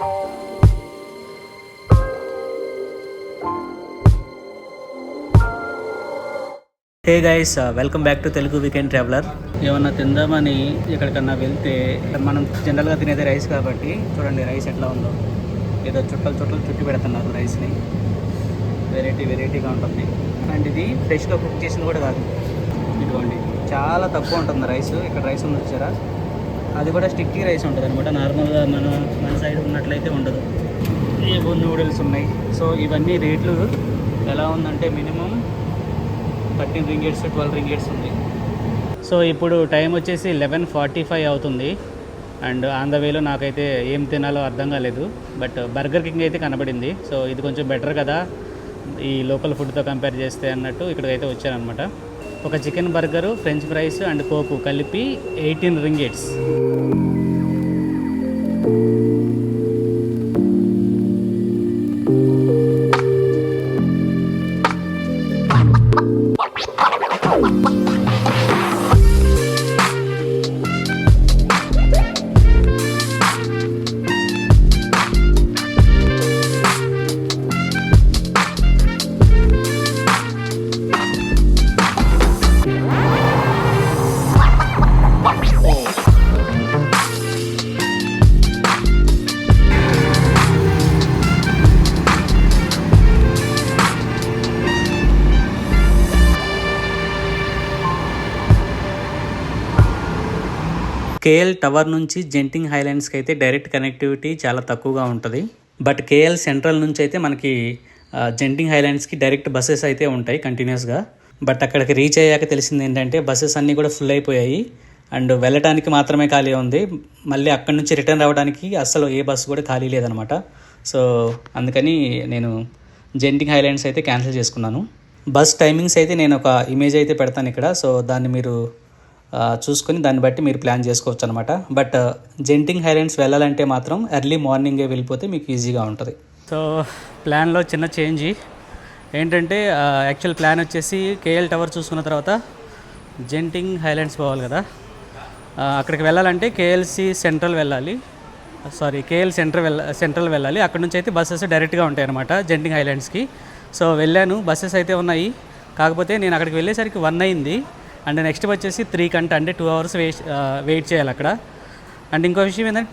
Hey guys, welcome back to Telugu weekend traveller. ఏమన్నా తిందామని ఎక్కడికన్నా వెళ్తే మనం జనరల్గా తినేది రైస్ కాబట్టి చూడండి రైస్ ఎట్లా ఉందో. ఏదో చుట్టలు చుట్టి పెడుతున్నారు రైస్ని. వెరైటీగా ఉంటుంది. అండ్ ఇది ఫ్రెష్గా కుక్ చేసింది కూడా కాదు. ఇదిగోండి చాలా తక్కువ ఉంటుంది రైస్. ఇక్కడ రైస్ ఉంది వచ్చారా, అది కూడా స్టిక్కీ రైస్ ఉంటుంది అనమాట. నార్మల్గా మన సైడ్ ఉన్నట్లయితే ఉండదు. ఏవో నూడిల్స్ ఉన్నాయి. సో ఇవన్నీ రేట్లు ఎలా ఉందంటే మినిమం 13 ringgits 12 ringgits ఉంది. సో ఇప్పుడు టైం వచ్చేసి 11:45 అవుతుంది. అండ్ ఆన్ ద వేలో నాకైతే ఏం తినాలో అర్థం కాలేదు. బట్ బర్గర్ కింగ్ అయితే కనబడింది. సో ఇది కొంచెం బెటర్ కదా ఈ లోకల్ ఫుడ్తో కంపేర్ చేస్తే అన్నట్టు ఇక్కడికైతే వచ్చానమాట. ఒక chicken burger, French fries and Coke కలిపి 18 ringgits. కేఎల్ టవర్ నుంచి జెంటింగ్ హైలాండ్స్కి అయితే డైరెక్ట్ కనెక్టివిటీ చాలా తక్కువగా ఉంటుంది. బట్ కేఎల్ సెంట్రల్ నుంచి అయితే మనకి జెంటింగ్ హైలాండ్స్కి డైరెక్ట్ బస్సెస్ అయితే ఉంటాయి కంటిన్యూస్గా. బట్ అక్కడికి రీచ్ అయ్యాక తెలిసింది ఏంటంటే బస్సెస్ అన్నీ కూడా ఫుల్ అయిపోయాయి. అండ్ వెళ్ళటానికి మాత్రమే ఖాళీ ఉంది. మళ్ళీ అక్కడి నుంచి రిటర్న్ రావడానికి అస్సలు ఏ బస్సు కూడా ఖాళీ లేదనమాట. సో అందుకని నేను జెంటింగ్ హైలాండ్స్ అయితే క్యాన్సిల్ చేసుకున్నాను. బస్ టైమింగ్స్ అయితే నేను ఒక ఇమేజ్ అయితే పెడతాను ఇక్కడ. సో దాన్ని మీరు చూసుకొని దాన్ని బట్టి మీరు ప్లాన్ చేసుకోవచ్చు అనమాట. బట్ జెంటింగ్ హైలాండ్స్ వెళ్ళాలంటే మాత్రం ఎర్లీ మార్నింగే వెళ్ళిపోతే మీకు ఈజీగా ఉంటుంది. సో ప్లాన్లో చిన్న చేంజ్ ఏంటంటే యాక్చువల్ ప్లాన్ వచ్చేసి కేఎల్ టవర్ చూసుకున్న తర్వాత జెంటింగ్ హైలాండ్స్ పోవాలి కదా. అక్కడికి వెళ్ళాలంటే కేఎల్ సెంట్రల్ వెళ్ళాలి. అక్కడ నుంచి అయితే బస్సెస్ డైరెక్ట్గా ఉంటాయి అనమాట జెంటింగ్ హైలాండ్స్కి. సో వెళ్ళాను, బస్సెస్ అయితే ఉన్నాయి. కాకపోతే నేను అక్కడికి వెళ్ళేసరికి 1 అయింది. అండ్ నెక్స్ట్ వచ్చేసి 3 కంటే అంటే 2 hours వెయిట్ చేయాలి అక్కడ. అండ్ ఇంకో విషయం ఏంటంటే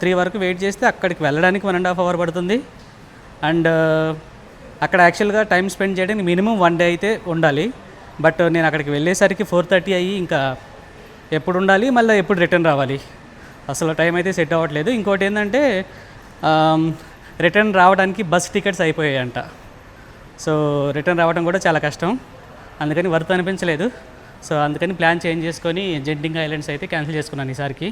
3 వరకు వెయిట్ చేస్తే అక్కడికి వెళ్ళడానికి 1.5 hour పడుతుంది. అండ్ అక్కడ యాక్చువల్గా టైం స్పెండ్ చేయడానికి మినిమం 1 day అయితే ఉండాలి. బట్ నేను అక్కడికి వెళ్ళేసరికి 4:30 అయ్యి ఇంకా ఎప్పుడు ఉండాలి మళ్ళీ ఎప్పుడు రిటర్న్ రావాలి, అసలు టైం అయితే సెట్ అవ్వట్లేదు. ఇంకోటి ఏంటంటే రిటర్న్ రావడానికి బస్ టికెట్స్ అయిపోయాయి అంట. సో రిటర్న్ రావడం కూడా చాలా కష్టం, అందుకని వర్త్ అనిపించలేదు. సో అందుకని ప్లాన్ చేంజ్ చేసుకొని జెంటింగ్ ఐలాండ్స్ అయితే క్యాన్సిల్ చేసుకున్నాను ఈసారికి.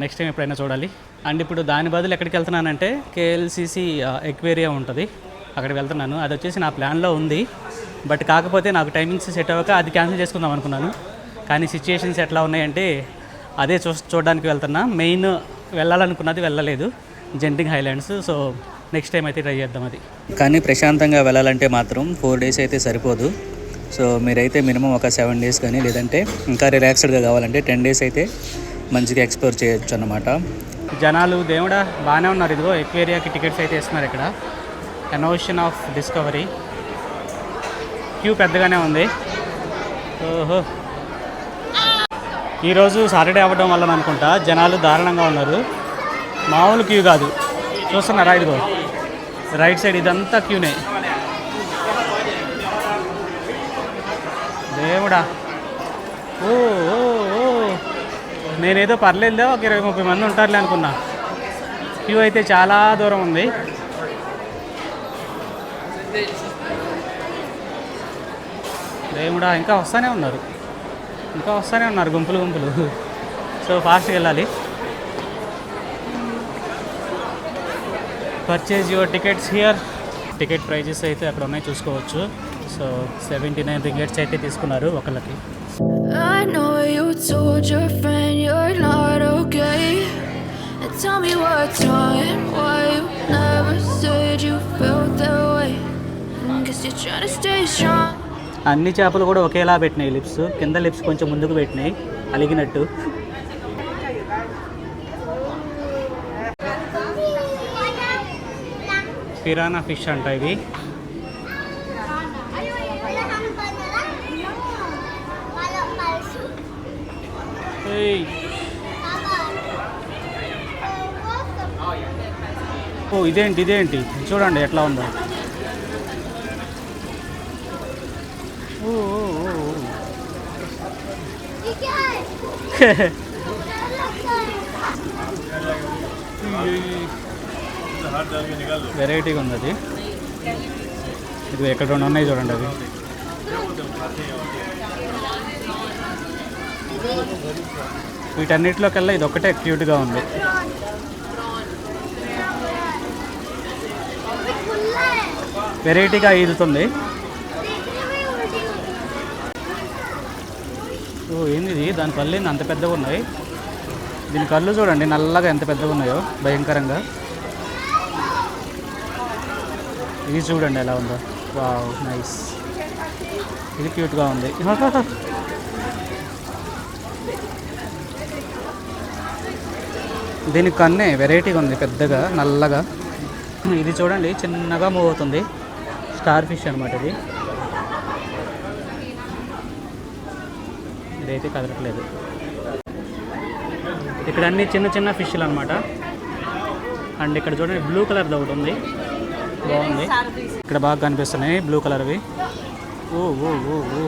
నెక్స్ట్ టైం ఎప్పుడైనా చూడాలి. అండ్ ఇప్పుడు దాని బదులు ఎక్కడికి వెళ్తున్నానంటే కేఎల్సిసి ఎక్వేరియం ఉంటుంది, అక్కడికి వెళ్తున్నాను. అది వచ్చేసి నా ప్లాన్లో ఉంది. బట్ కాకపోతే నాకు టైమింగ్స్ సెట్ అవ్వక అది క్యాన్సిల్ చేసుకుందాం అనుకున్నాను. కానీ సిచ్యుయేషన్స్ ఎట్లా ఉన్నాయంటే అదే చూడడానికి వెళ్తున్నా. మెయిన్ వెళ్ళాలనుకున్నది వెళ్ళలేదు, జెంటింగ్ హైలాండ్స్. సో నెక్స్ట్ టైం అయితే ట్రై చేద్దాం అది. కానీ ప్రశాంతంగా వెళ్ళాలంటే మాత్రం 4 days అయితే సరిపోదు. సో మీరైతే మినిమం ఒక 7 days కానీ లేదంటే ఇంకా రిలాక్స్డ్గా కావాలంటే 10 days అయితే మంచిగా ఎక్స్ప్లోర్ చేయొచ్చు అన్నమాట. జనాలు దేవుడా బాగానే ఉన్నారు. ఇదిగో ఎక్వేరియాకి టికెట్స్ అయితే ఇస్తున్నారు ఇక్కడ. An ocean of discovery queue పెద్దగానే ఉంది. ఓహో, ఈరోజు సాటర్డే అవ్వడం వల్ల అనుకుంటా జనాలు దారుణంగా ఉన్నారు. మామూలు క్యూ కాదు, చూస్తున్నారా? ఇదిగో రైట్ సైడ్ ఇదంతా క్యూనే. దేవుడా, ఓ ఓ ఓ నేనేదో పర్లేదులే ఒక 20-30 మంది ఉంటారులే అనుకున్నా. క్యూ అయితే చాలా దూరం ఉంది. దేవుడా, ఇంకా వస్తూనే ఉన్నారు గుంపులు. సో ఫాస్ట్గా వెళ్ళాలి. Purchase your tickets here. Ticket prices అయితే అక్కడ ఉన్నాయి, చూసుకోవచ్చు. సో 79 ringgits అయితే తీసుకున్నారు ఒకళ్ళకి. I know you told your friend you're not okay. And tell me what's wrong and why you never said you felt that way. Guess you're trying to stay strong. అన్ని చేపలు కూడా ఒకేలా పెట్టినాయి lips. కింద lips కొంచెం ముందుకు పెట్టినాయి అలిగినట్టు. Piranha fish అంట ఇవి. ఓ ఇదేంటి చూడండి ఎట్లా ఉందో. ఓ వెరైటీగా ఉంది అది. ఇది ఎక్కడ రెండు ఉన్నాయి చూడండి అవి. వీటన్నిటిలోకెల్లా ఇది ఒకటే క్యూట్గా ఉంది. వెరైటీగా ఈదుతుంది. ఓ ఏంది ఇది, దాని కళ్ళు అంత పెద్దగా ఉన్నాయి. దీని కళ్ళు చూడండి నల్లగా ఎంత పెద్దగా ఉన్నాయో, భయంకరంగా. ఇది చూడండి ఎలా ఉందో. Wow nice. ఇది క్యూట్గా ఉంది. దీని కన్నే వెరైటీగా ఉంది, పెద్దగా నల్లగా. ఇది చూడండి చిన్నగా మూవ్ అవుతుంది. స్టార్ ఫిష్ అనమాట ఇది. ఇదైతే కదలట్లేదు. ఇక్కడ అన్ని చిన్న చిన్న ఫిష్లు అనమాట. అండ్ ఇక్కడ చూడండి బ్లూ కలర్ది ఒకటి ఉంది, బాగుంది. ఇక్కడ బాగా కనిపిస్తున్నాయి బ్లూ కలర్వి. ఓ ఓ ఓ ఓ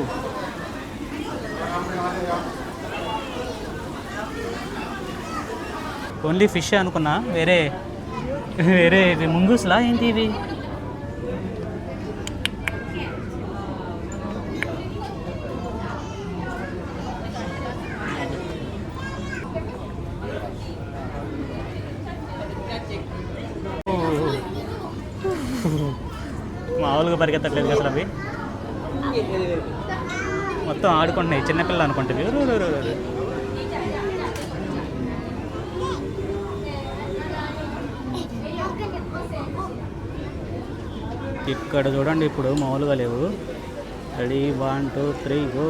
ఓన్లీ ఫిష్ అనుకున్నా, వేరే వేరే ముంగూస్లా ఏంటి ఇవి. మామూలుగా పరిగెత్తట్లేదు అసలు అవి. మొత్తం ఆడుకుంటున్నాయి, చిన్నపిల్లలు అనుకుంటుంది. ఇక్కడ చూడండి ఇప్పుడు మామూలుగా లేవు. Ready 1 2 3 go.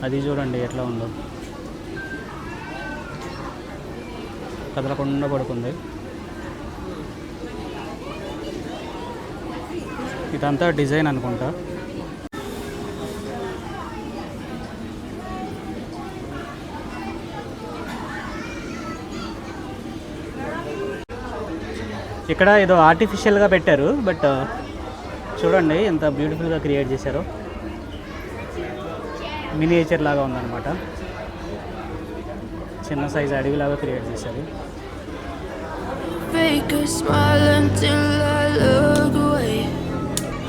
అది చూడండి ఎట్లా ఉందో, కదలకుండా పడుకుంది. ఇదంతా డిజైన్ అనుకుంటా. ఇక్కడ ఏదో ఆర్టిఫిషియల్గా పెట్టారు, బట్ చూడండి ఎంత బ్యూటిఫుల్గా క్రియేట్ చేశారో. మినియేచర్ లాగా ఉందన్నమాట. చిన్న సైజ్ అడవిలాగా క్రియేట్ చేశారు.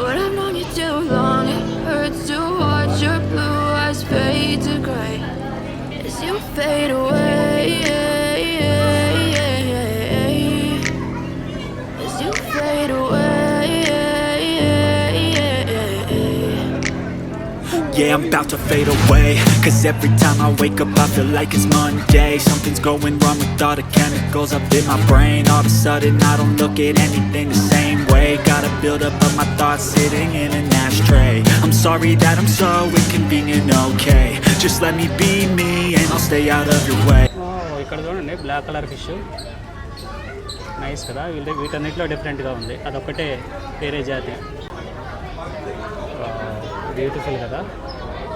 But I've known you too long, it hurts to watch your blue eyes fade to grey as you fade away, as you fade away. Yeah, I'm about to fade away, 'cause every time I wake up I feel like it's Monday. Something's going wrong with all the chemicals up in my brain. All of a sudden I don't look at anything the same way. Gotta build up of my thoughts sitting in an ashtray. I'm sorry that I'm so inconvenient, okay. Just let me be me and I'll stay out of your way. ఇక్కడ చూడండి black colour fish nice కదా. వీటన్నిటిలో డిఫరెంట్గా ఉంది, అదొక్కటే వేరే జాతి. Beautiful కదా.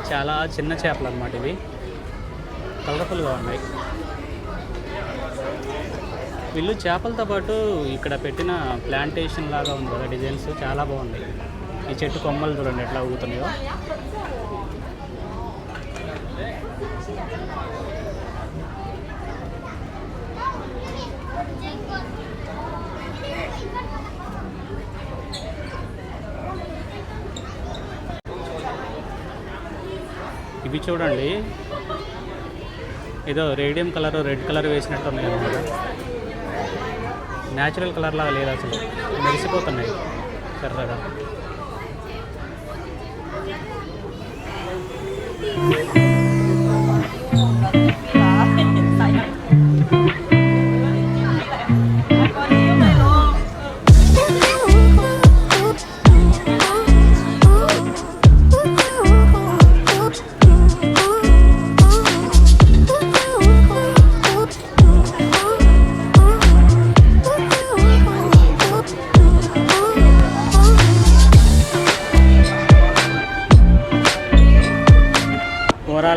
చాలా చిన్న చేపలు అన్నమాట ఇవి, కలర్ఫుల్గా ఉన్నాయి. వీళ్ళు చేపలతో పాటు ఇక్కడ పెట్టిన ప్లాంటేషన్ లాగా ఉంది కదా, డిజైన్స్ చాలా బాగుంది. ఈ చెట్టు కొమ్మలు చూడండి ఎట్లా ఊగుతున్నాయో. ఇవి చూడండి ఏదో రేడియం కలర్ రెడ్ కలర్ వేసినట్టు ఉన్నాయి అన్నమాట. న్యాచురల్ కలర్ లాగా లేదు అసలు, మెరిసిపోతున్నాయి కర్రగా.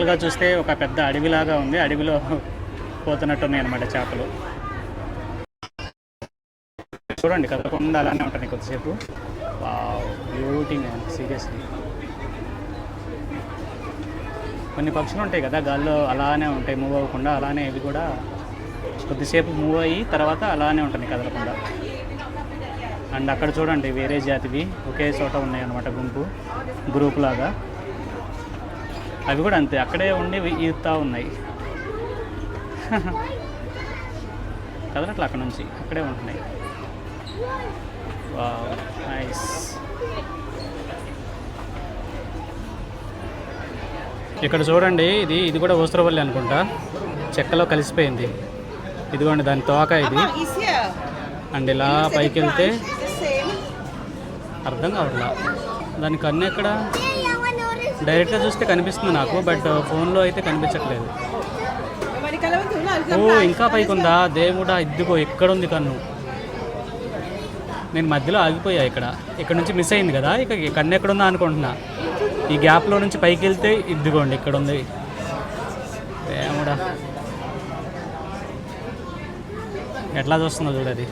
జనరల్గా చూస్తే ఒక పెద్ద అడవిలాగా ఉంది, అడవిలో పోతున్నట్టు ఉన్నాయి అన్నమాట చేపలు. చూడండి కదలకుండా అలానే ఉంటాయి కొద్దిసేపు. బ్యూటీగా సీరియస్లీ. కొన్ని పక్షులు ఉంటాయి కదా గాల్లో అలానే ఉంటాయి, మూవ్ అవ్వకుండా. అలానే ఇవి కూడా కొద్దిసేపు మూవ్ అయ్యి తర్వాత అలానే ఉంటుంది కదలకుండా. అండ్ అక్కడ చూడండి వేరే జాతివి ఒకే చోట ఉన్నాయి అన్నమాట, గ్రూప్ లాగా. అవి కూడా అంతే, అక్కడే ఉండి ఈదుతూ ఉన్నాయి. కదలట్లా అక్కడ నుంచి, అక్కడే ఉంటున్నాయి. Wow nice. ఇక్కడ చూడండి ఇది కూడా ఊసరవల్లి అనుకుంటా, చెక్కలో కలిసిపోయింది. ఇదిగోండి దాని తోక ఇది. అండ్ ఇలా పైకి వెళ్తే అర్థం కావట్లా దాని కన్ను ఎక్కడ. డైరెక్ట్గా చూస్తే కనిపిస్తుంది నాకు, బట్ ఫోన్లో అయితే కనిపించట్లేదు. ఓ ఇంకా పైకి ఉందా దేవుడా, ఇదిగో ఎక్కడ ఉంది కన్ను. నేను మధ్యలో ఆగిపోయా, ఇక్కడ నుంచి మిస్ అయింది కదా, ఇక కన్ను ఎక్కడుందా అనుకుంటున్నా. ఈ గ్యాప్లో నుంచి పైకి వెళ్తే ఇదిగోండి ఇక్కడ ఉంది. దేవుడా ఎట్లా చూస్తుందో చూడది.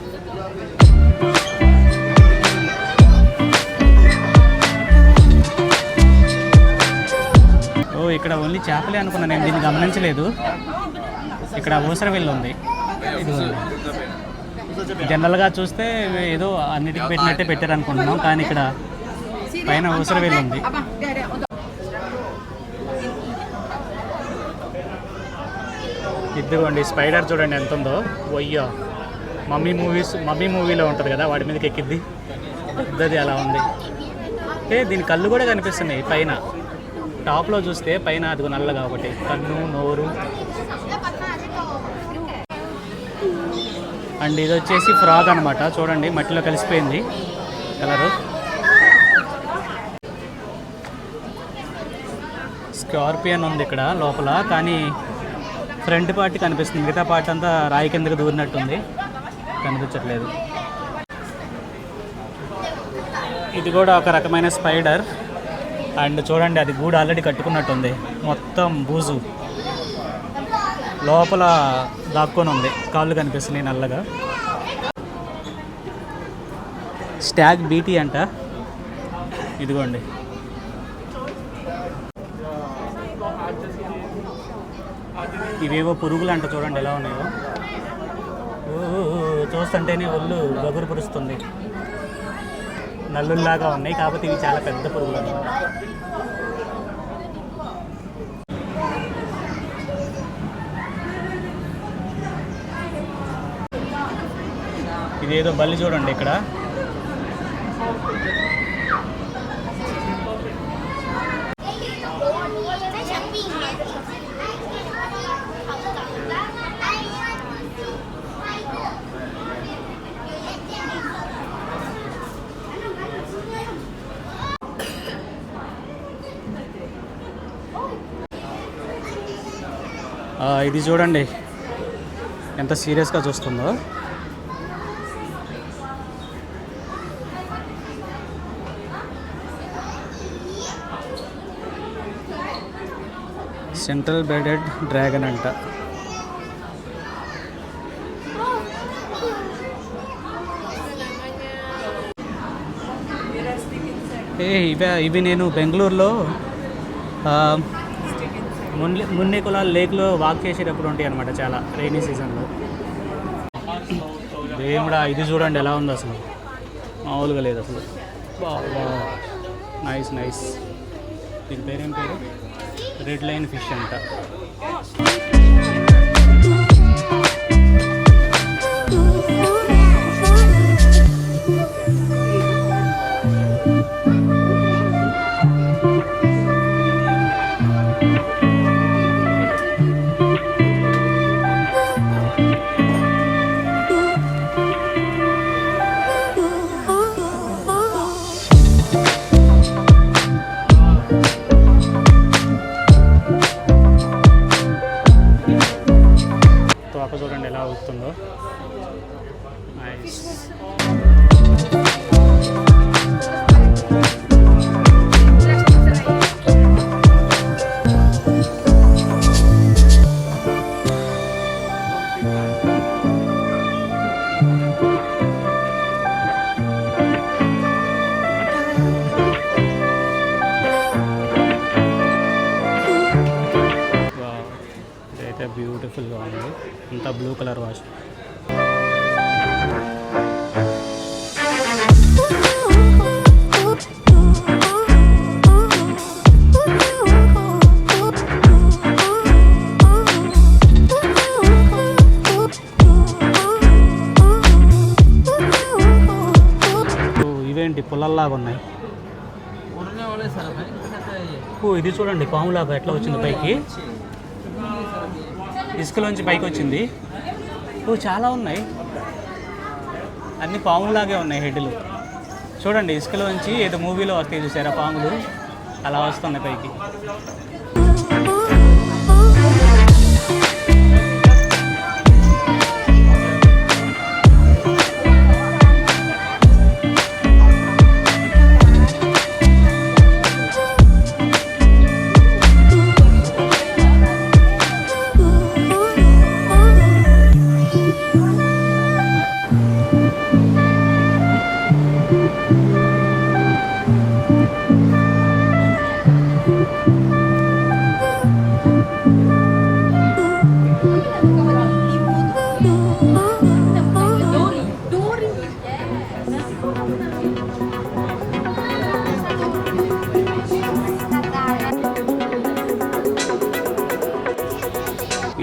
ఓ ఇక్కడ ఓన్లీ చేపలే అనుకున్నా నేను, దీన్ని గమనించలేదు. ఇక్కడ ఊసరవెల్లి ఉంది. జనరల్గా చూస్తే ఏదో అన్నిటికీ పెట్టినట్టే పెట్టారు అనుకుంటున్నాం, కానీ ఇక్కడ పైన ఊసరవెల్లి ఉంది. ఇదిగోండి స్పైడర్ చూడండి ఎంత ఉందో. వయ్యో మమ్మీ మూవీలో ఉంటుంది కదా వాడి మీదకి ఎక్కిద్ది, పెద్దది అలా ఉంది. దీని కళ్ళు కూడా కనిపిస్తున్నాయి పైన, టాప్లో చూస్తే పైన అదిగో నల్లగా ఒకటి కన్ను నోరు. అండ్ ఇది వచ్చేసి ఫ్రాగ్ అనమాట, చూడండి మట్టిలో కలిసిపోయింది కలరు. స్కార్పియన్ ఉంది ఇక్కడ లోపల, కానీ ఫ్రంట్ పార్ట్ కనిపిస్తుంది, మిగతా పార్ట్ అంతా రాయి కిందకి దూరినట్టుంది, కనిపించట్లేదు. ఇది కూడా ఒక రకమైన స్పైడర్. అండ్ చూడండి అది గూడు ఆల్రెడీ కట్టుకున్నట్టుంది, మొత్తం బూజు లోపల దాక్కొని ఉంది, కాళ్ళు కనిపిస్తున్నాయి నల్లగా. స్టాగ్ బీటీ అంట, ఇదిగోండి. ఇవేవో పురుగులు అంట, చూడండి ఎలా ఉన్నాయో. చూస్తుంటేనే ఒళ్ళు గగురు పురుస్తుంది, నల్లుల్లాగా ఉన్నాయి, కాకపోతే ఇవి చాలా పెద్ద పురుగులు అన్నమాట. ఇదేదో బల్లి చూడండి ఇక్కడ. ఇది చూడండి ఎంత సీరియస్గా చూస్తుందో. సెంట్రల్ బెడెడ్ డ్రాగన్ అంట. ఇవి నేను బెంగళూరులో మున్నేకులాల్ లేక్లో వాక్ చేసేటప్పుడు ఉంటాయి అనమాట, చాలా రైనీ సీజన్లో. దేవుడా ఇది చూడండి ఎలా ఉంది, అసలు మామూలుగా లేదు అసలు. Nice nice. దీని పేరేం పేరు? రెడ్ లైన్ ఫిష్ అంట. చూడండి ఎలా అవుతుందో. నైస్. బ్యూటిఫుల్గా ఉంది. అంతా బ్లూ కలర్ వాష్. ఇవేంటి పుల్లల్లాగా ఉన్నాయి. ఇది చూడండి పాములాగా ఎట్లా వచ్చింది పైకి, ఇసుకలోంచి పైకి వచ్చింది. చాలా ఉన్నాయి, అన్ని పాములాగే ఉన్నాయి హెడ్లు. చూడండి ఇసుకలోంచి ఏదో మూవీలో వస్తాయి చూసారా పాములు, అలా వస్తున్నాయి పైకి.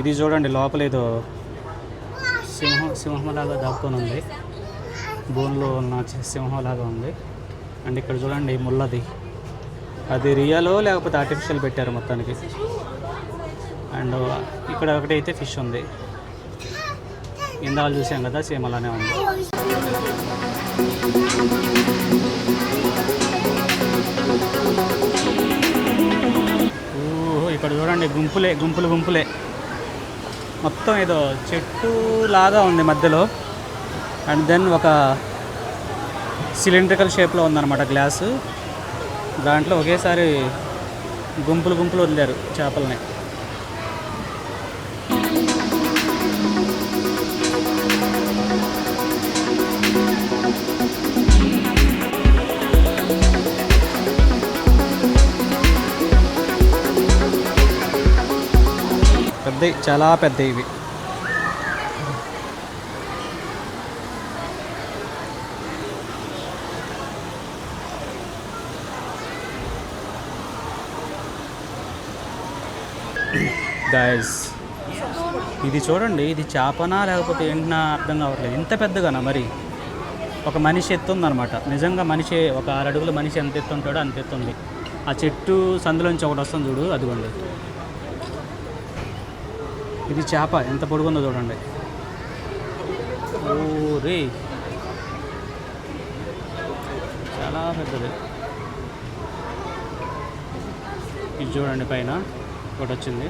ఇది చూడండి లోపల ఏదో సింహంలాగా దాక్కొని ఉంది, బోన్లో ఉన్న సింహంలాగా ఉంది. అండ్ ఇక్కడ చూడండి ముళ్ళది, అది రియలో లేకపోతే ఆర్టిఫిషియల్ పెట్టారు మొత్తానికి. అండ్ ఇక్కడ ఒకటైతే ఫిష్ ఉంది, ఇందాక చూసాం కదా సేమ్ అలానే ఉంది. ఇక్కడ చూడండి గుంపులే మొత్తం ఏదో చెట్టు లాగా ఉంది మధ్యలో. అండ్ దెన్ ఒక సిలిండ్రికల్ షేప్లో ఉందన్నమాట గ్లాసు, దాంట్లో ఒకేసారి గుంపులు వదిలేరు చేపలని. పెద్దవి, చాలా పెద్దవి ఇవి. గైస్ ఇది చూడండి, ఇది చేపనా లేకపోతే ఏంటన్నా అర్థం కావట్లేదు. ఇంత పెద్దగానా మరి, ఒక మనిషి ఎత్తుందనమాట. నిజంగా మనిషి ఒక 6 అడుగుల మనిషి ఎంత ఎత్తుంటాడో అంత ఎత్తుంది. ఆ చెట్టు సందులోంచి ఒకటి వస్తుంది చూడు, అదిగోండి. ఇది చేప ఎంత పొడుగుందో చూడండి. ఓ రే, చాలా పెద్దది. ఇది చూడండి పైన ఒకటి వచ్చింది.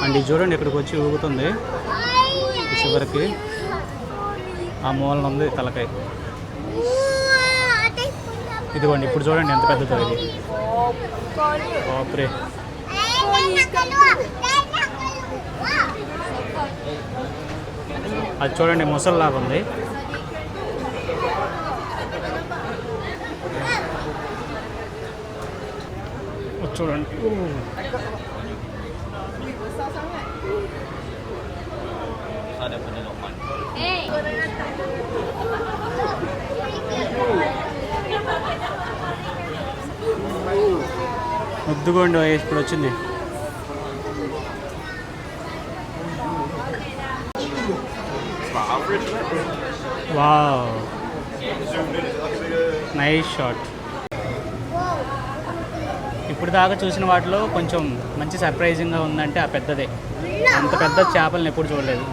అండ్ ఇది చూడండి ఇక్కడికి వచ్చి ఊగుతుంది చివరికి. ఆ మూలన ఉంది తలకాయ. ఇదిగోండి ఇప్పుడు చూడండి ఎంత పెద్దదో ఇది. బాప్రే, అది చూడండి ముసల్లాగా ఉంది. చూడండి ముద్దుగోండి ఇప్పుడు వచ్చింది. Wow, nice shot. ఇప్పుడు దాకా చూసిన వాటిలో కొంచెం మంచి సర్ప్రైజింగ్గా ఉందంటే ఆ పెద్దదే. అంత పెద్ద చేపలను ఎప్పుడు చూడలేదు.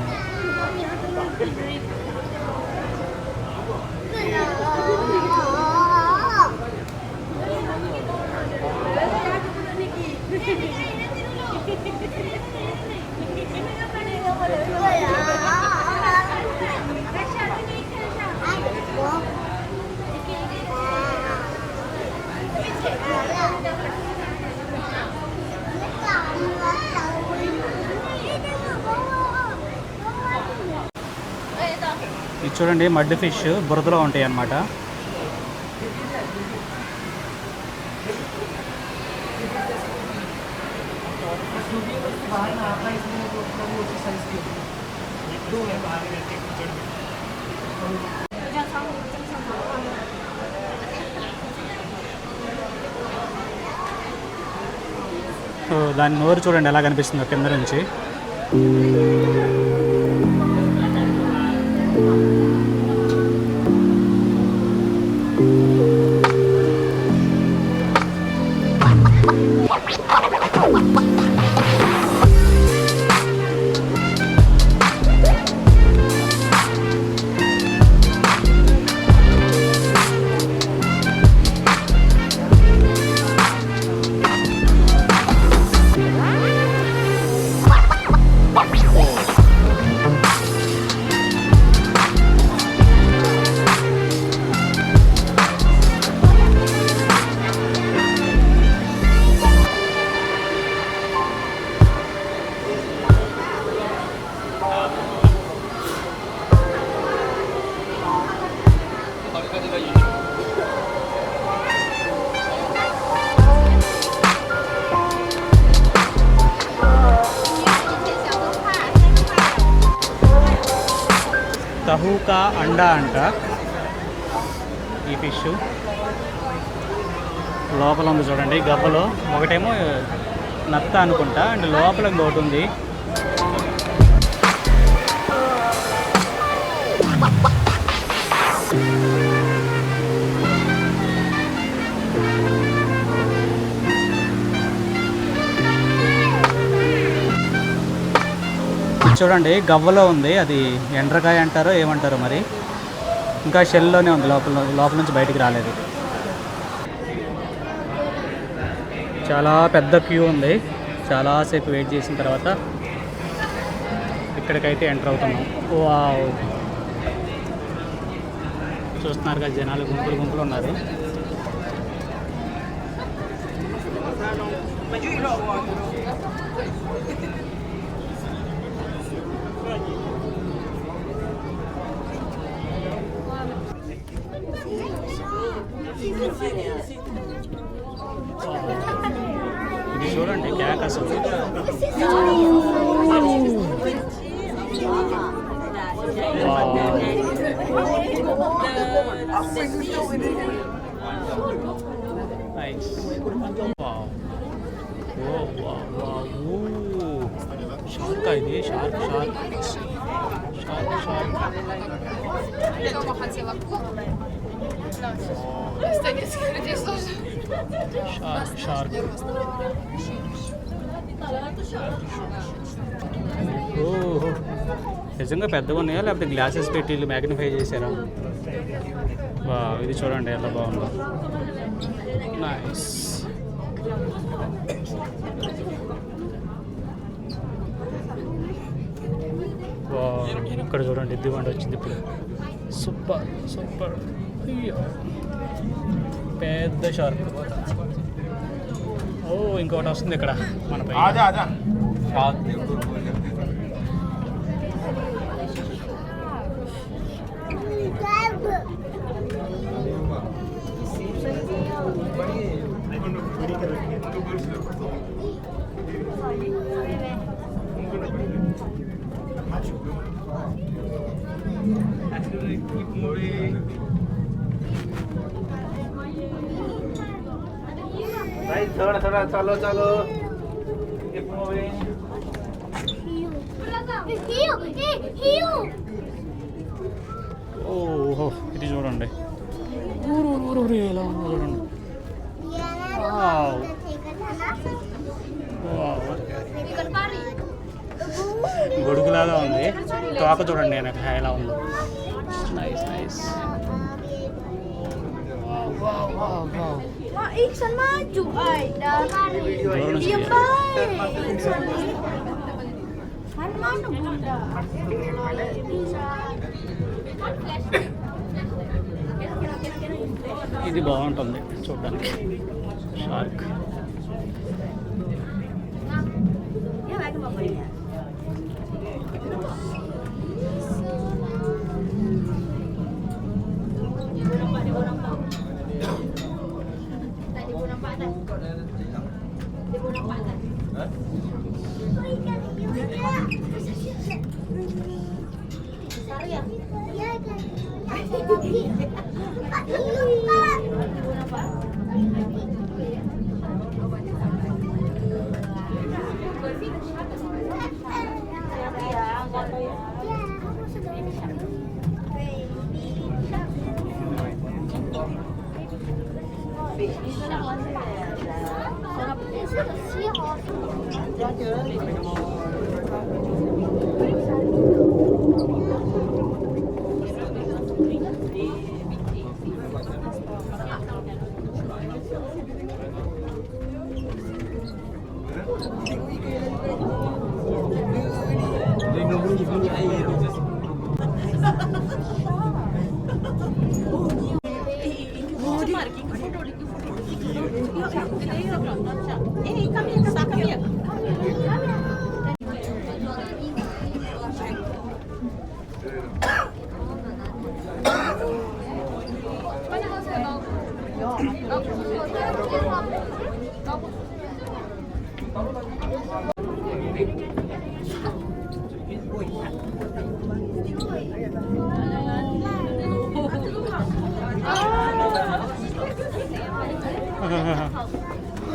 ఇది చూడండి, మడ్ ఫిష్ బురదలో ఉంటాయి అన్నమాట. సో దాని నోరు చూడండి ఎలా కనిపిస్తుందో కింద నుంచి. తహూకా అండా అంట ఈ ఫిష్. లోపల ఉంది చూడండి గవ్వలో. ఒకటేమో నత్త అనుకుంటా, అండ్ లోపల ఇంకోటి ఉంది. చూడండి గవ్వలో ఉంది, అది ఎండ్రకాయ అంటారో ఏమంటారో మరి. ఇంకా షెల్లోనే ఉంది, లోపల నుంచి బయటికి రాలేదు. చాలా పెద్ద క్యూ ఉంది. చాలాసేపు వెయిట్ చేసిన తర్వాత ఇక్కడికైతే ఎంటర్ అవుతున్నాం. వావ్, చూస్తున్నారు కదా జనాలు గుంపులు ఉన్నారు. ఇది చూడండి క్యాక్ అసలు. షార్క్, ఇది షార్క్. ఓహో, నిజంగా పెద్దగా ఉన్నాయా లేకపోతే గ్లాసెస్ పెట్టి మ్యాగ్నిఫై చేశారా? వా, ఇది చూడండి ఎలా బాగుందో. నైస్. ఇక్కడ చూడండి దిగుండి వచ్చింది ఇప్పుడు. సూపర్. పెద్ద షార్క్. ఓ, ఇంకొకటి వస్తుంది ఇక్కడ మన పై. थोड़ा चलो keep moving. ఓహో, ఇది చూడండి ఎలా ఉందో చూడండి. గొడుగులాగా ఉంది. తోక చూడండి నాకు ఎలా ఉందో. Nice. Iksan maju ay diam baik. Kan mana bunda? ఇది బాగుంటుంది చూడడానికి. షార్క్.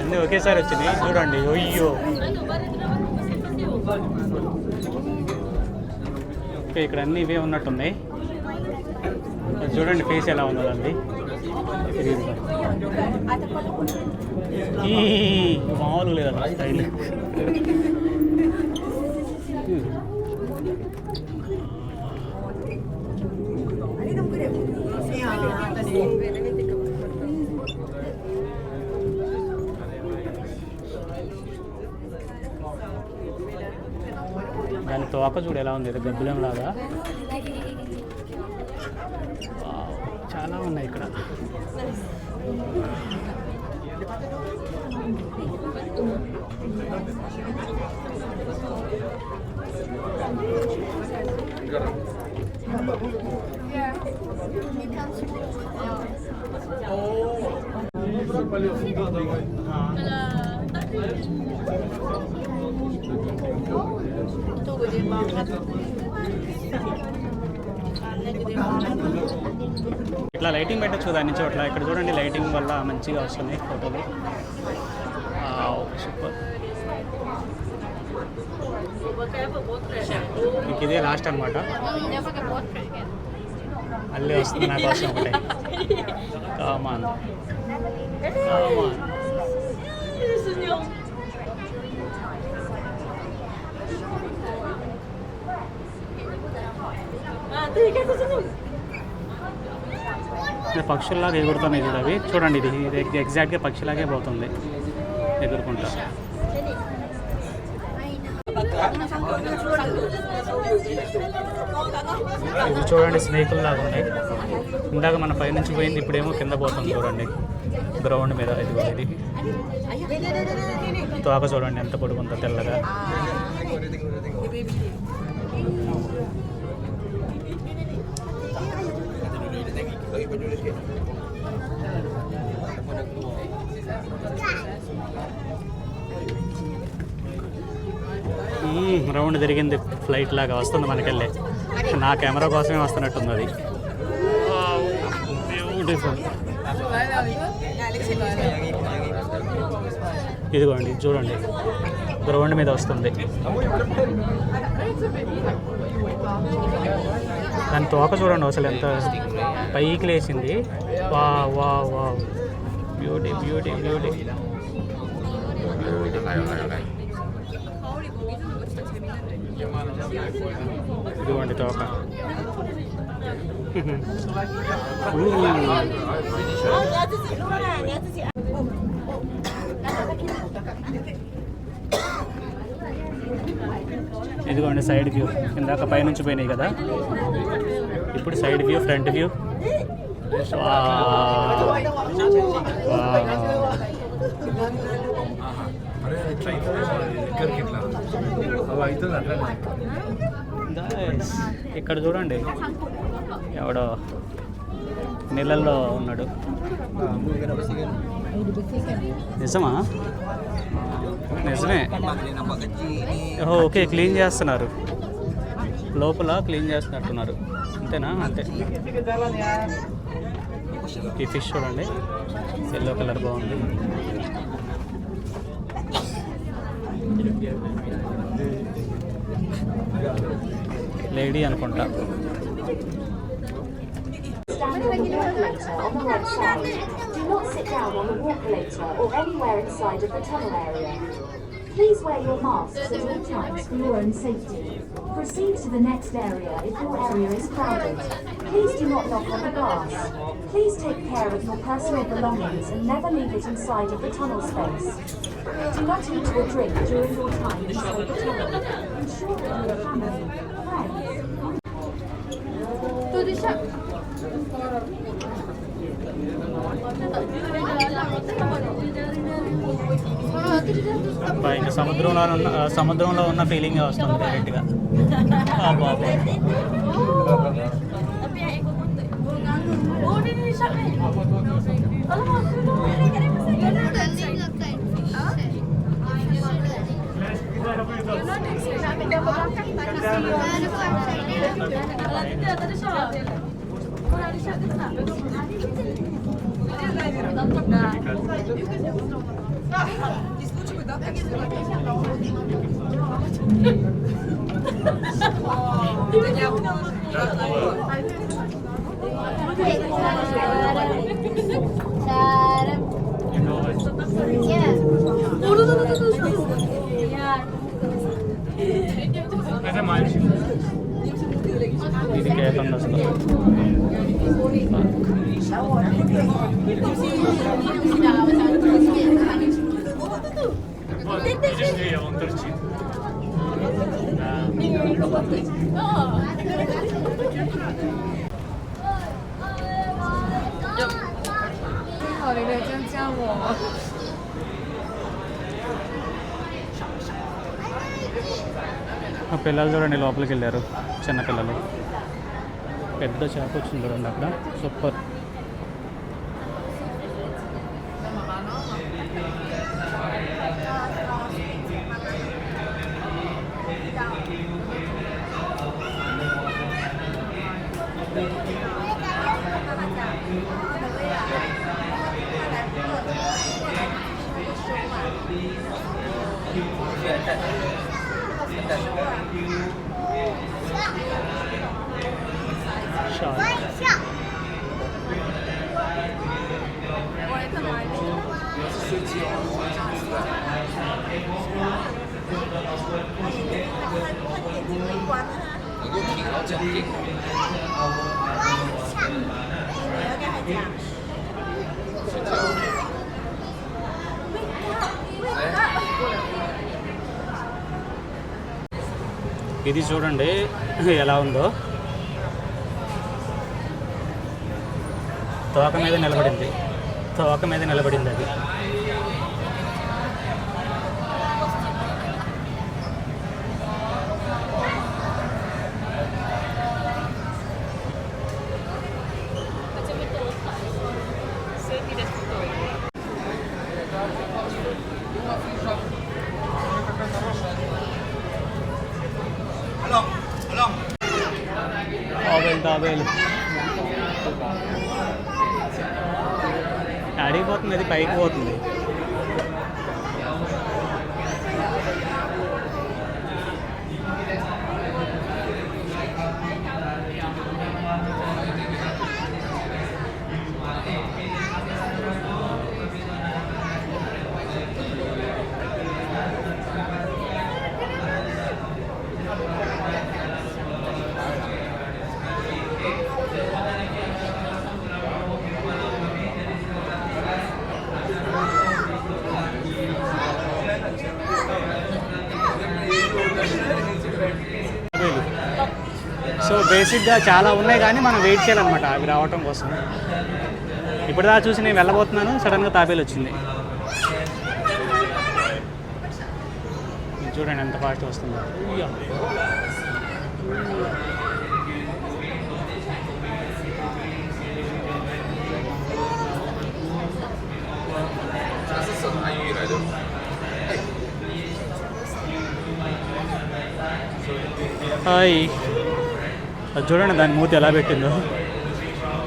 అన్నీ ఒకేసారి వచ్చినాయి చూడండి. అయ్యో ఓకే, ఇక్కడ అన్నీ ఇవే ఉన్నట్టున్నాయి. చూడండి ఫేస్ ఎలా ఉన్నదండి. మామూలు లేదన్న స్టైల్. దాని తోక చూడు ఎలా ఉంది, గబ్బులం లాగా. చాలా ఉన్నాయి ఇక్కడ. ఇట్లా లైటింగ్ పెట్టచ్చు దాని నుంచి అట్లా. ఇక్కడ చూడండి లైటింగ్ వల్ల మంచిగా వస్తున్నాయి ఫోటోలు. సూపర్. మీకు ఇదే లాస్ట్ అనమాట. మళ్ళీ వస్తుంది నా కోసం ఒకటే. Come on come on. పక్షుల్లాగా ఎగురుతున్నాయి చూడ అవి. చూడండి ఇది ఎగ్జాక్ట్గా పక్షిలాగే పోతుంది ఎగురుకుంటా. ఇది చూడండి స్నేకుల్లాగా ఉన్నాయి. ఇందాక మన పైనుంచి పోయింది, ఇప్పుడేమో కింద పోతుంది చూడండి గ్రౌండ్ మీద. ఇది తోక చూడండి ఎంత పొడుగుందో తెల్లగా. రౌండ్ తిరిగింది ఫ్లైట్ లాగా వస్తుంది మనకెళ్ళి. నా కెమెరా కోసమే వస్తున్నట్టుంది అది. బ్యూటిఫుల్. ఇదిగోండి చూడండి గ్రౌండ్ మీద వస్తుంది. దాని తోక చూడండి అసలు ఎంత పైకి లేచింది. వా వా వా బ్యూటీ బ్యూటీ బ్యూటీ. ఇదిగోండి తోక. ఇదిగోండి సైడ్ వ్యూ. ఇందాక పైనుంచి పోయినాయి కదా, ఇప్పుడు సైడ్ వ్యూ, ఫ్రంట్ వ్యూ. ఇక్కడ చూడండి ఎవడో నీళ్ళల్లో ఉన్నాడు. నిజమా? నిజమే. ఓకే, క్లీన్ చేస్తున్నారు లోపల, క్లీన్ చేస్తున్నట్టున్నారు. అంతేనా? అంతే. ఈ ఫిష్ చూడండి, ఎల్లో కలర్ బాగుంది. లేడీ అనుకుంటా. On the right side. Do not sit down on the walk-later or anywhere inside of the tunnel area. Please wear your masks at all times for your own safety. Proceed to the next area if your area is crowded. Please do not knock on the glass. Please take care of your personal belongings and never leave it inside of the tunnel space. Do not eat or drink during your time inside the tunnel. Ensure that your family, friends, ఇంకా సముద్రంలో ఉన్న feeling వస్తుంది డైరెక్ట్గా. బాబు ఇది కేకండి అసలు. ఆ పిల్లలు చూడండి లోపలికి వెళ్ళారు, చిన్న పిల్లలు. పెద్ద చేప వచ్చింది చూడండి అక్కడ, సూపర్. ఇది చూడండి ఎలా ఉందో, తోక మీద నిలబడింది అది. తాబేలు అడిగిపోతుంది, అది పైకి పోతుంది. సో బేసిక్గా చాలా ఉన్నాయి కానీ మనం వెయిట్ చేయాలన్నమాట అవి రావటం కోసం. ఇప్పుడు దాకా చూసి నేను వెళ్ళబోతున్నాను, సడన్గా తాబేలు వచ్చింది. చూడండి ఎంత ఫాస్ట్ వస్తుందో. హాయ్ అది చూడండి దాని మూతి ఎలా పెట్టిందో.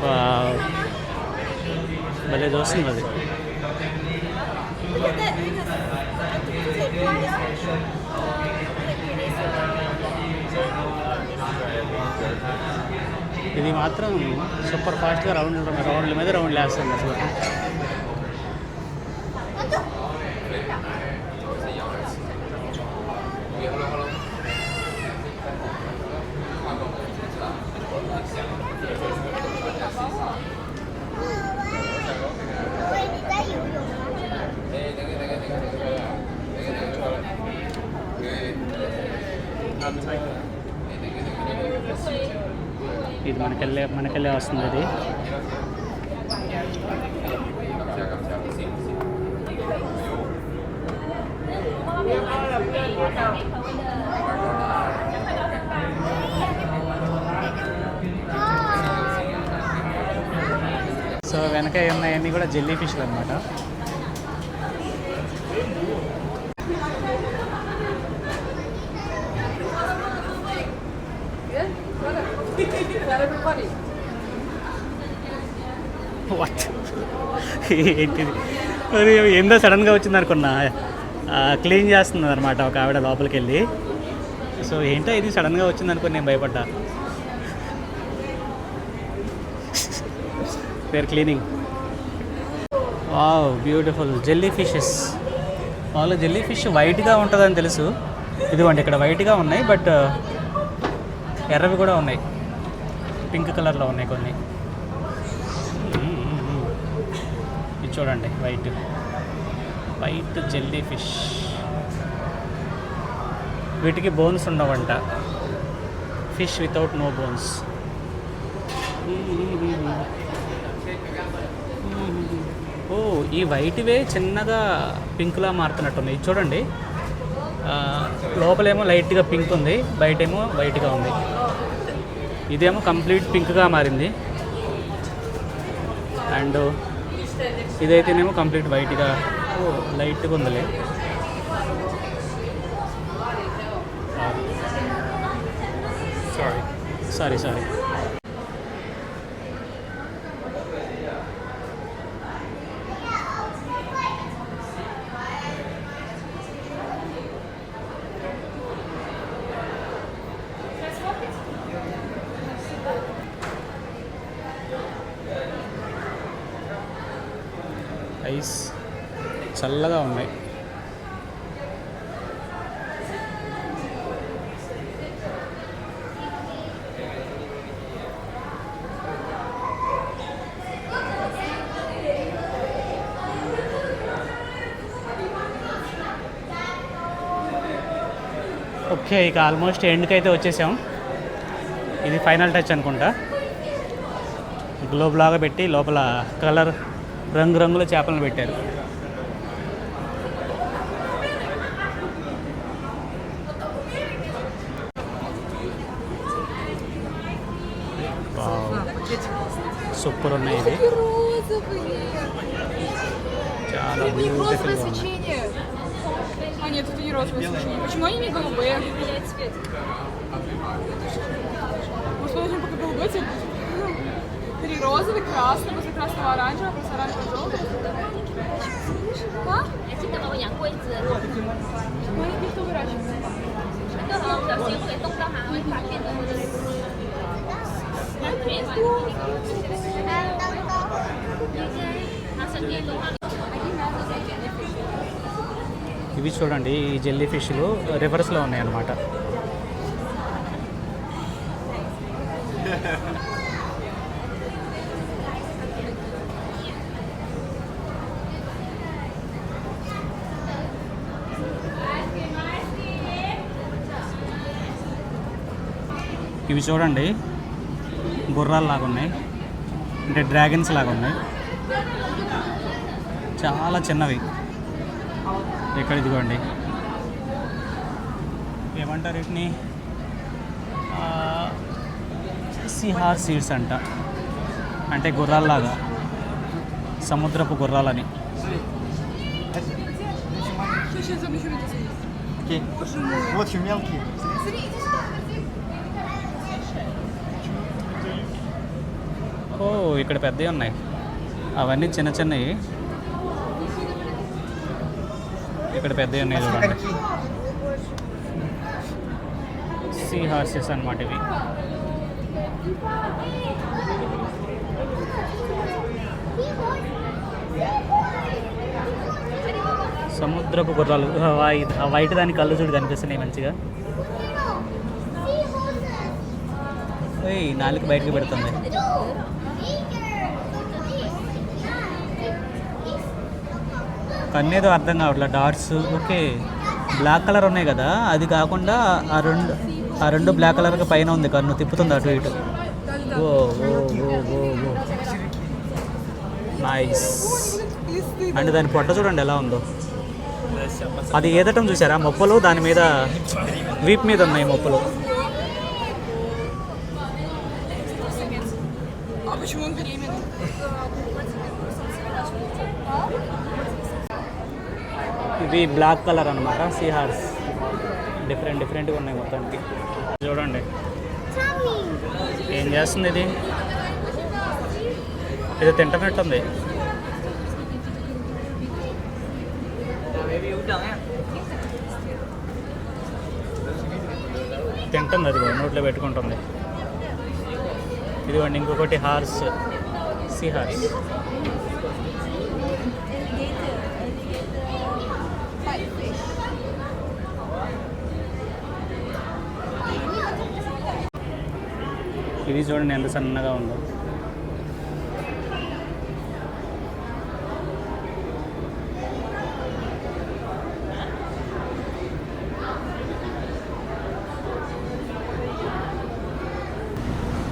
వావ్. భలే చూస్తుంది అది. ఇది మాత్రం సూపర్ ఫాస్ట్గా రౌండ్ల మీద రౌండ్లు వేస్తుంది అసలు. ఇది మనకెళ్ళే వస్తుంది అది. సో వెనక ఉన్నాయన్నీ కూడా జెల్లీ ఫిష్లు అనమాట. వాట్ ఏంటిది? అది ఏందో సడన్గా వచ్చింది అనుకున్నా. క్లీన్ చేస్తుంది అనమాట ఒక ఆవిడ లోపలికి వెళ్ళి. సో ఏంటో ఇది సడన్గా వచ్చింది అనుకుని నేను భయపడ్డా. They are cleaning. Wow, beautiful jelly fishes. వాళ్ళు జెల్లీ ఫిష్ వైట్గా ఉంటుందని తెలుసు. ఇదిగోండి ఇక్కడ వైట్గా ఉన్నాయి, బట్ ఎర్రవి కూడా ఉన్నాయి, పింక్ కలర్లో ఉన్నాయి కొన్ని. ఇది చూడండి, వైట్ జెల్లీ ఫిష్. వీటికి బోన్స్ ఉండవంట. Fish without no bones. ఓ, ఈ వైట్వే చిన్నగా పింక్లా మారుతున్నట్టుంది. ఇది చూడండి, లోపలేమో లైట్గా పింక్ ఉంది, బయటేమో వైట్గా ఉంది. ఇదేమో కంప్లీట్ పింక్గా మారింది, అండ్ ఇదైతేనేమో కంప్లీట్ వైట్గా. ఓ, లైట్గా ఉందిలే. సారీ. ఐస్ చల్లగా ఉన్నాయి. ఓకే, ఇక ఆల్మోస్ట్ ఎండ్కి అయితే వచ్చేసాం. ఇది ఫైనల్ టచ్ అనుకుంటా. గ్లోబ్ లాగా పెట్టి లోపల రంగురంగుల చేపలను పెట్టారు. సూపర్ ఉన్నాయి ఇవి, చాలా బ్యూటిఫుల్గా ఉన్నాయి. А нет, это не розовое свечение. Почему они не голубые? Цвет. Может, мы должны пока голубой цвет? Три розовый, красный, после красного оранжевого, после оранжевого-желтого. А? 还记得吗？我养过一只， Ну, они что выращивают? 那个不小心会动到它，会发变的。它身体的话。 ఇవి చూడండి, ఈ జెల్లీ ఫిష్లు రివర్స్లో ఉన్నాయి అన్నమాట. ఇవి చూడండి, గుర్రాలు లాగా ఉన్నాయి, అంటే డ్రాగన్స్ లాగా ఉన్నాయి, చాలా చిన్నవి. ఇక్కడ ఇదిగోండి, ఏమంటారు వీటిని? సిహార్ సీడ్స్ అంట, అంటే గుర్రాల్లాగా, సముద్రపు గుర్రాలని. Сейчас обещаю это съесть. Окей. Вот еще мелкие. Смотри, иди сюда, подожди. ఓ ఇక్కడ పెద్దవి ఉన్నాయి, అవన్నీ చిన్న చిన్నవి. ఇక్కడ పెద్దవి ఉన్నాయి చూడండి, సీ హార్సెస్ అన్నమాట ఇవి. సముద్రపు గుర్రాలు, ఆ వైట్ దాని కళ్ళు చూడు కనిపిస్తున్నాయి మంచిగా. ఓయ్ నాలుగు బయటకు పెడుతుంది. కన్నేదో అర్థం కావట్లేదు, డాట్స్. ఓకే బ్లాక్ కలర్ ఉన్నాయి కదా, అది కాకుండా ఆ రెండు బ్లాక్ కలర్కి పైన ఉంది కన్ను, తిప్పుతుంది అటు ఇటు. ఓ ఓ ఓ ఓ ఓ నైస్. అండ్ దాని పొట్ట చూడండి ఎలా ఉందో. అది ఏదటం చూసారా, మొప్పలు దాని మీద వీప్ మీద ఉన్నాయి మొప్పలు. ఇవి బ్లాక్ కలర్ అనమాట, సీ హార్స్. డిఫరెంట్గా ఉన్నాయి మొత్తానికి. చూడండి ఏం చేస్తుంది ఇది, ఇది తింటున్నట్టుంది. తింటుంది అది కూడా, నోట్లో పెట్టుకుంటుంది. ఇదిగోండి ఇంకొకటి హార్స్, సీ హార్స్. ఇది చూడండి ఎంత సన్నగా ఉందో.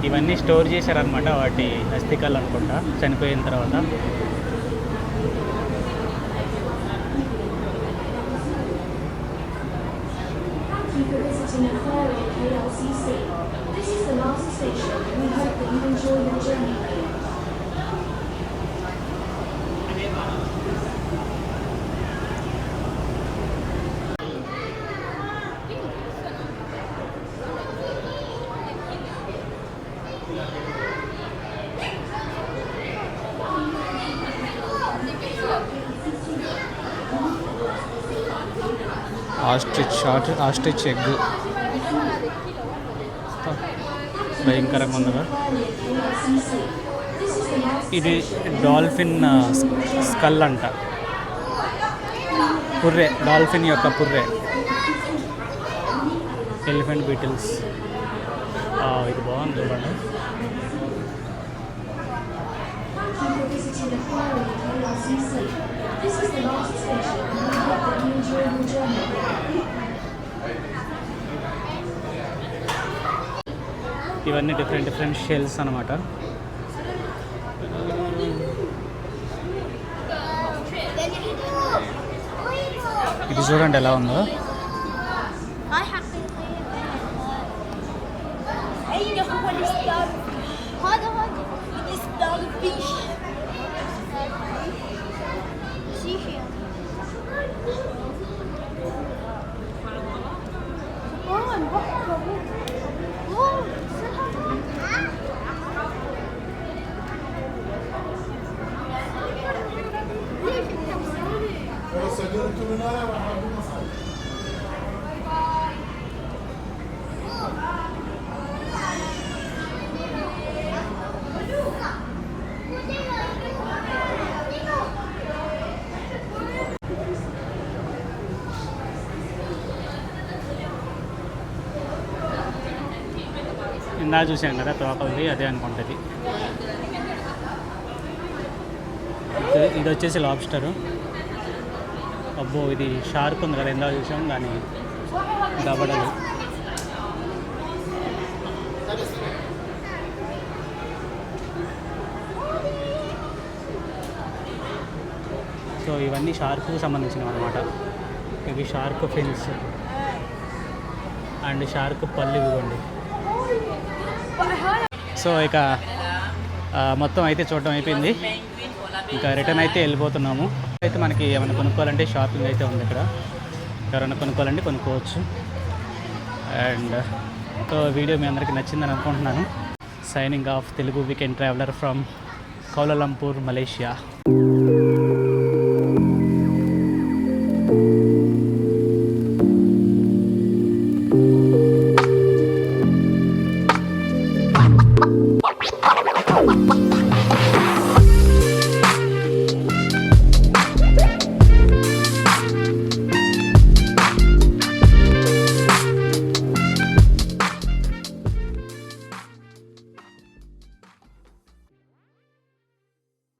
ఇవన్నీ స్టోర్ చేశారనమాట, వాటి అస్థికలు అనుకుంటా చనిపోయిన తర్వాత. Thank you for visiting Aquarium KLCC. This is the last station. We hope that you enjoy your journey. Ostrich egg భయంకరంగా ఉందా. ఇది డాల్ఫిన్ స్కల్ అంట, పుర్రె, డాల్ఫిన్ యొక్క పుర్రె. Elephant beetles. ఇది బాగుంది చూడండి. This is the last station. We hope that you enjoy your journey. ఇవన్నీ different shells అనమాట. ఇది చూడండి ఎలా ఉందో. ఇందా చూసాం కదా తోకది, అదే అనుకుంటుంది. ఇది వచ్చేసి లాబ్స్టరు. అబ్బో ఇది షార్క్ ఉంది కదా, ఇందా చూసాం దాని దబడలు. సో ఇవన్నీ షార్క్కు సంబంధించినవి అనమాట. ఇవి షార్క్ ఫిన్స్ అండ్ షార్క్ పళ్ళు ఇవ్వండి. సో ఇక మొత్తం అయితే చూడడం అయిపోయింది, ఇంకా రిటర్న్ అయితే వెళ్ళిపోతున్నాము. అయితే మనకి ఏమైనా కొనుక్కోవాలంటే షాపింగ్ అయితే ఉంది ఇక్కడ, ఎవరైనా కొనుక్కోవాలంటే కొనుక్కోవచ్చు. అండ్ సో వీడియో మీ అందరికీ నచ్చిందని అనుకుంటున్నాను. signing off, Telugu Weekend Traveler from Kuala Lumpur, Malaysia.